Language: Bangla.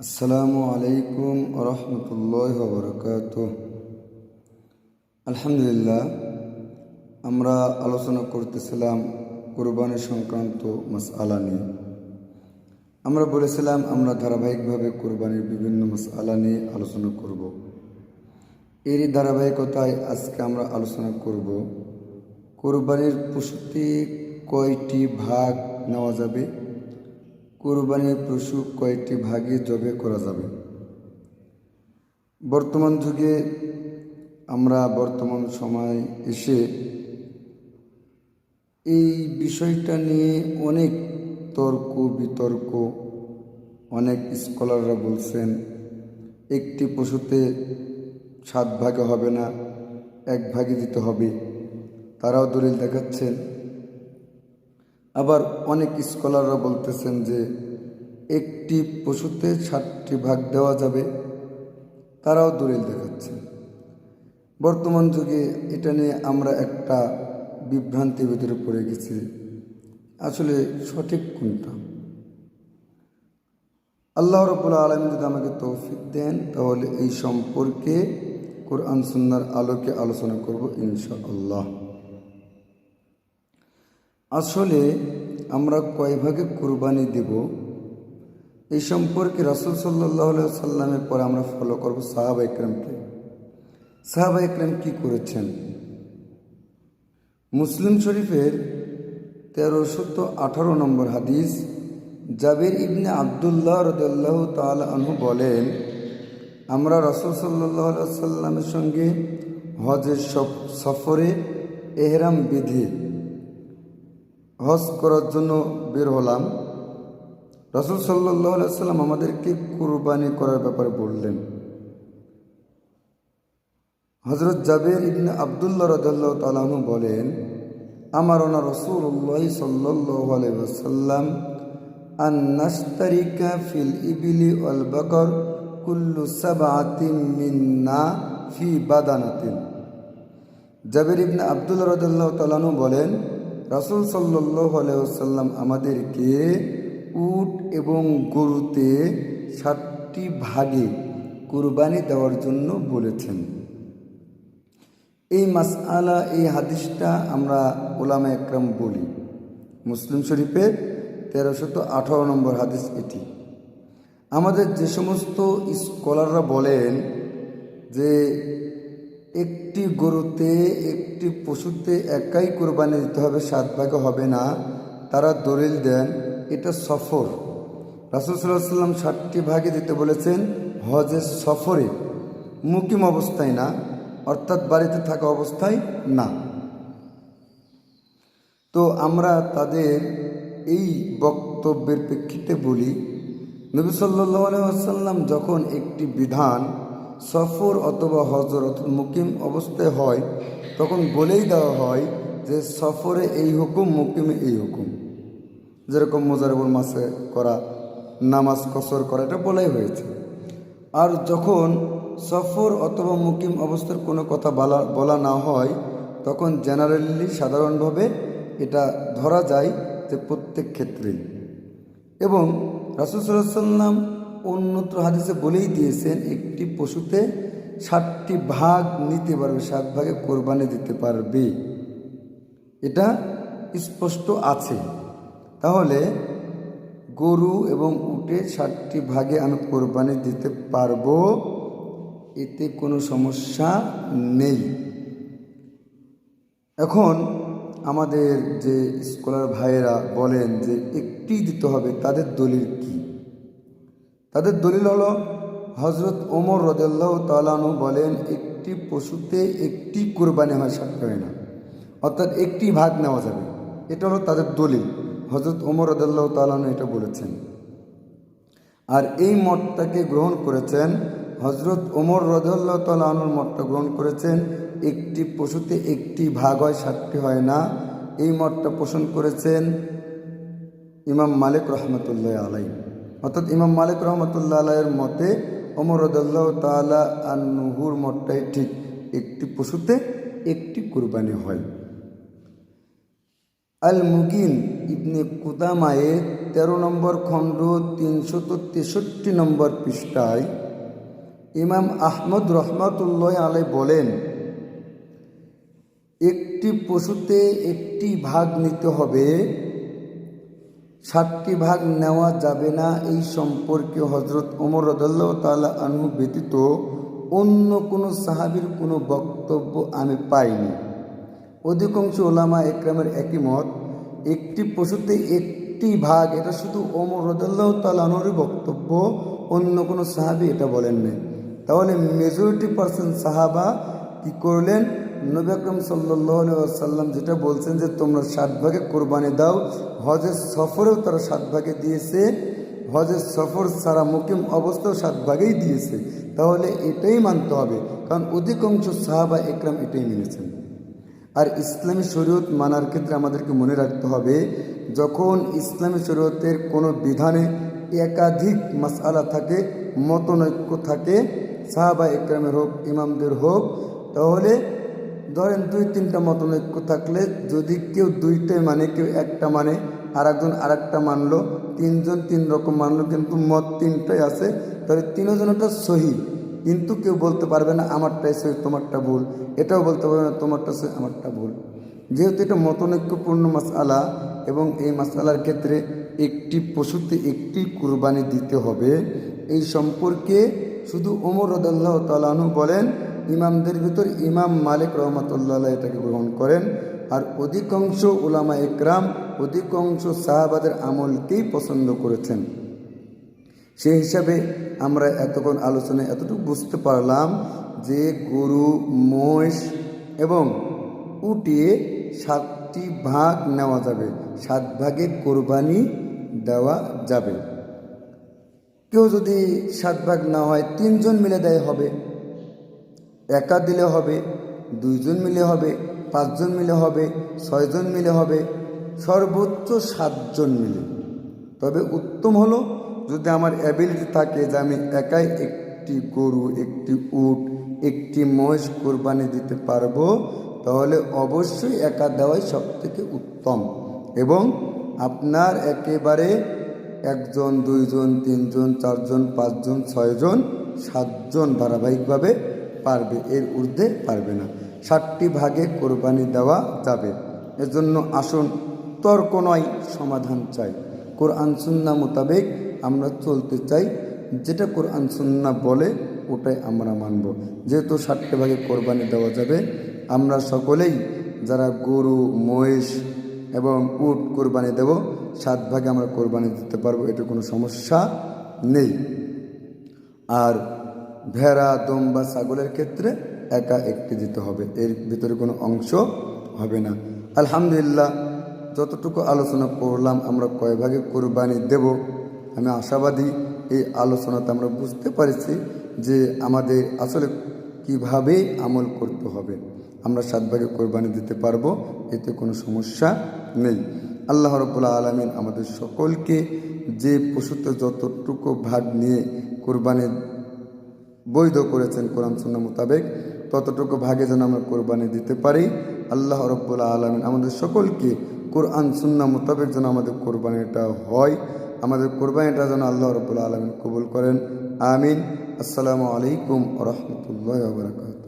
আসসালামু আলাইকুম রহমতুল্লাহ বরকাত। আলহামদুলিল্লাহ, আমরা আলোচনা করতেছিলাম কোরবানি সংক্রান্ত মাসআলা নিয়ে। আমরা বলেছিলাম আমরা ধারাবাহিকভাবে কোরবানির বিভিন্ন মাসআলা নিয়ে আলোচনা করব। এরই ধারাবাহিকতায় আজকে আমরা আলোচনা করব কোরবানির পশুতে কয়টি ভাগ নেওয়া যাবে, কোরবানির পশু কয়টি ভাগে জবে করা যাবে। বর্তমান যুগে আমরা বর্তমান সময় এসে এই বিষয়টা নিয়ে অনেক তর্ক বিতর্ক, অনেক স্কলাররা বলছেন একটি পশুতে 7 ভাগে হবে না, 1 ভাগে দিতে হবে, তারাও দলিল দেখাচ্ছেন। আবার অনেক স্কলাররা বলতেছেন যে একটি পশুতে 7টি ভাগ দেওয়া যাবে, তারাও দলিল দেখাচ্ছেন। বর্তমান যুগে এটা নিয়ে আমরা একটা বিভ্রান্তির ভিতরে পড়ে গেছি। আসলে সঠিক কোনটা? আল্লাহ রাব্বুল আলামিন যদি আমাকে তৌফিক দেন তাহলে এই সম্পর্কে কোরআন সুন্নাহর আলোকে আলোচনা করব ইনশাআল্লাহ। আসলে আমরা কয় ভাগে কুরবানি দেব এই সম্পর্কে রাসূল সাল্লাল্লাহু আলাইহি ওয়াসাল্লামের পরে আমরা ফলো করব সাহাবায়ে কেরামকে। সাহাবায়ে কেরাম কি করেছেন? মুসলিম শরীফের 1318 নম্বর হাদিস, জাবির ইবনে আব্দুল্লাহ রাদিয়াল্লাহু তাআলা আনহু বলেন, আমরা রাসূল সাল্লাল্লাহু আলাইহি ওয়াসাল্লামের সঙ্গে হজের সফরে এহরাম বেঁধে হজ করার জন্য বের হলাম। রাসূল সাল্লাল্লাহু আলাইহি ওয়াসাল্লাম আমাদেরকে কুরবানি করার ব্যাপারে বললেন। হযরত জাবির ইবনে আব্দুল্লাহ রাদিয়াল্লাহু তাআলা আনহু বলেন, আমারনা রাসূলুল্লাহ সাল্লাল্লাহু আলাইহি ওয়াসাল্লাম আন নাশতারিকা ফিল ইবলি ওয়াল বাকর কুল্লু সাবআতিন মিন্না ফি বাদানাতিন। জাবির ইবনে আব্দুল্লাহ রাদিয়াল্লাহু তাআলা আনহু বলেন, রাসূল সাল্লাল্লাহু আলাইহি ওয়াসাল্লাম আমাদেরকে উট এবং গরুতে 7টি ভাগে কুরবানি দেওয়ার জন্য বলেছেন। এই মাসআলা, এই হাদিসটা আমরা উলামায়ে একরাম বলি। মুসলিম শরীফের 1318 নম্বর হাদিস এটি। আমাদের যে সমস্ত স্কলাররা বলেন যে একটি গরুতে একটি পশুতে একাই কোরবানি দিতে হবে, 7 ভাগে হবে না, তারা দলিল দেন এটা সফর। রাসূল সাল্লাল্লাহু আলাইহি ওয়াসাল্লাম 7টি ভাগে দিতে বলেছেন হজের সফরে, মুকিম অবস্থায় না, অর্থাৎ বাড়িতে থাকা অবস্থায় না। তো আমরা তাদের এই বক্তব্যের প্রেক্ষিতে বলি, নবী সাল্লাল্লাহু আলাইহি ওয়াসাল্লাম যখন একটি বিধান সফর অথবা হজর অথবা মুকিম অবস্থায় হয় তখন বলেই দেওয়া হয় যে সফরে এই হুকুম, মুকিমে এই হুকুম। যেরকম মোজারেবুল মাসে করা, নামাজ কসর করা, এটা বলাই হয়েছে। আর যখন সফর অথবা মুকিম অবস্থার কোনো কথা বলা না হয় তখন জেনারেলি সাধারণভাবে এটা ধরা যায় যে প্রত্যেক ক্ষেত্রেই। এবং রাসূল সাল্লাল্লাহু আলাইহি ওয়াসাল্লাম অন্যত্র হাদিসে বলেই দিয়েছেন একটি পশুতে 7টি ভাগ নিতে পারবে, 7 ভাগে কোরবানি দিতে পারবে, এটা স্পষ্ট আছে। তাহলে গরু এবং উটের 7টি ভাগে আমি কোরবানি দিতে পারবো, এতে কোনো সমস্যা নেই। এখন আমাদের যে স্কলার ভাইয়েরা বলেন যে একটি দিতে হবে, তাদের দলিল কি? তাদের দলিল হলো হযরত ওমর রাদিয়াল্লাহু তাআলা আনহু বলেন একটি পশুতে একটি কোরবানি হয়, 7টা হয় না, অর্থাৎ একটি ভাগ নেওয়া যাবে। এটা হলো তাদের দলিল। হযরত ওমর রাদিয়াল্লাহু তাআলা আনহু এটা বলেছেন। আর এই মতটাকে গ্রহণ করেছেন হযরত ওমর রাদিয়াল্লাহু তাআলা আনহুর মতটা গ্রহণ করেছেন একটি পশুতে একটি ভাগ হয়, 7টি হয় না। এই মতটা পোষণ করেছেন ইমাম মালিক রহমতুল্লাহ আলাইহি। অর্থাৎ ইমাম মালিক রহমতুল্লাহ আলাইহির মতে ওমর রাদিয়াল্লাহু তাআলা আনহুর মতটাই ঠিক, একটি পশুতে একটি কুরবানি হয়। আল মুগিন ইবনে কুদামায়ের 13 নম্বর খণ্ড 363 নম্বর পৃষ্ঠায় ইমাম আহমদ রহমাতুল্লাহ আলাই বলেন, একটি পশুতে একটি ভাগ নিতে হবে, 7টি ভাগ নেওয়া যাবে না। এই সম্পর্কে হযরত ওমর রাদিয়াল্লাহু তাআলা আনহু ব্যতীত অন্য কোনো সাহাবীর কোনো বক্তব্য আমি পাইনি। অধিকাংশ ওলামা একরামের একই মত, একটি পশুতে একটি ভাগ, এটা শুধু ওমর রাদিয়াল্লাহু তাআলা আনহুর বক্তব্য, অন্য কোনো সাহাবী এটা বলেন নাই। তাহলে মেজরিটি পার্সেন্ট সাহাবা কি করলেন? নবী আকরাম সাল্লাল্লাহু আলাইহি ওয়াসাল্লাম যেটা বলছেন যে তোমরা 7 ভাগে কোরবানি দাও, হজের সফরেও তারা 7 ভাগে দিয়েছে, হজের সফর ছাড়া মুকিম অবস্থাও 7 ভাগেই দিয়েছে। তাহলে এটাই মানতে হবে, কারণ অধিকাংশ সাহাবা একরাম এটাই মেনেছেন। আর ইসলামী শরীয়ত মানার ক্ষেত্রে আমাদেরকে মনে রাখতে হবে, যখন ইসলামী শরীয়তের কোনো বিধানে একাধিক মাসআলা থাকে, মতনৈক্য থাকে, সাহাবা একরামের হোক, ইমামদের হোক, তাহলে ধরেন 2-3টা মতনৈক্য থাকলে যদি কেউ 2টাই মানে, কেউ একটা মানে, আর একজন আর একটা মানলো, 3 জন 3 রকম মানলো, কিন্তু মত 3টাই আছে, তাহলে 3জনটা সহি। কিন্তু কেউ বলতে পারবে না আমারটাই সহি তোমারটা ভুল, এটাও বলতে পারবে না তোমারটা সহি আমারটা ভুল। যেহেতু এটা মতনৈক্যপূর্ণ মাসআলা এবং এই মাসআলার ক্ষেত্রে একটি পশুতে একটি কুরবানি দিতে হবে, এই সম্পর্কে শুধু ওমর রাদিয়াল্লাহু তাআলা আনহু বলেন, ইমামদের ভিতর ইমাম মালিক রহমাতুল্লাহ আলাইহি এটাকে গ্রহণ করেন, আর অধিকাংশ উলামা একরাম, অধিকাংশ সাহাবাদের আমলকেই পছন্দ করেছেন। সেই হিসাবে আমরা এতক্ষণ আলোচনায় এতটুকু বুঝতে পারলাম যে গরু, মহিষ এবং উটে 7টি ভাগ নেওয়া যাবে, 7 ভাগে কোরবানি দেওয়া যাবে। কেউ যদি 7 ভাগ না হয় 3 জন মিলে দেয় হবে, একা দিলে হবে, 2 জন মিলে হবে, 5 জন মিলে হবে, 6 জন মিলে হবে, সর্বোচ্চ 7 জন মিলে। তবে উত্তম হলো যদি আমার অ্যাবিলিটি থাকে যে আমি একাই একটি গরু, একটি উট, একটি মহিষ কোরবানি দিতে পারবো, তাহলে অবশ্যই একা দেওয়াই সবথেকে উত্তম। এবং আপনার একেবারে 1 জন, 2 জন, 3 জন, 4 জন, 5 জন, 6 জন, 7 জন ধারাবাহিকভাবে পারবে, এর ঊর্ধ্বে পারবে না। 7টি ভাগে কোরবানি দেওয়া যাবে। এজন্য আসুন, তর্ক নয়, সমাধান চাই। কোরআন সুন্নাহ মোতাবেক আমরা চলতে চাই, যেটা কোরআন সুন্নাহ বলে ওটাই আমরা মানব। যেহেতু 7টি ভাগে কোরবানি দেওয়া যাবে, আমরা সকলেই যারা গরু, মহিষ এবং উট কোরবানি দেব, 7 ভাগে আমরা কোরবানি দিতে পারবো, এটা কোনো সমস্যা নেই। আর ভেড়া, দম্বা, ছাগলের ক্ষেত্রে একা একটি দিতে হবে, এর ভিতরে কোনো অংশ হবে না। আলহামদুলিল্লাহ, যতটুকু আলোচনা করলাম আমরা কয় ভাগে কোরবানি দেব, আমি আশাবাদী এই আলোচনাতে আমরা বুঝতে পারছি যে আমাদের আসলে কিভাবে আমল করতে হবে। আমরা 7 ভাগে কোরবানি দিতে পারবো, এতে কোনো সমস্যা নেই। আল্লাহ রাব্বুল আলামিন আমাদের সকলকে যে পশুতে যতটুকু ভাগ নিয়ে কোরবানি বৈধ করেছেন কোরআন সুন্নাহ মোতাবেক, ততটুকু ভাগে যেন আমরা কোরবানি দিতে পারি। আল্লাহ রাব্বুল আলামিন আমাদের সকলকে কোরআন সুন্নাহ মোতাবেক যেন আমাদের কোরবানিটা হয়, আমাদের কোরবানিটা যেন আল্লাহ রাব্বুল আলামিন কবুল করেন। আমিন। আসসালামু আলাইকুম ওয়া রাহমাতুল্লাহি ওয়া বারাকাতুহু।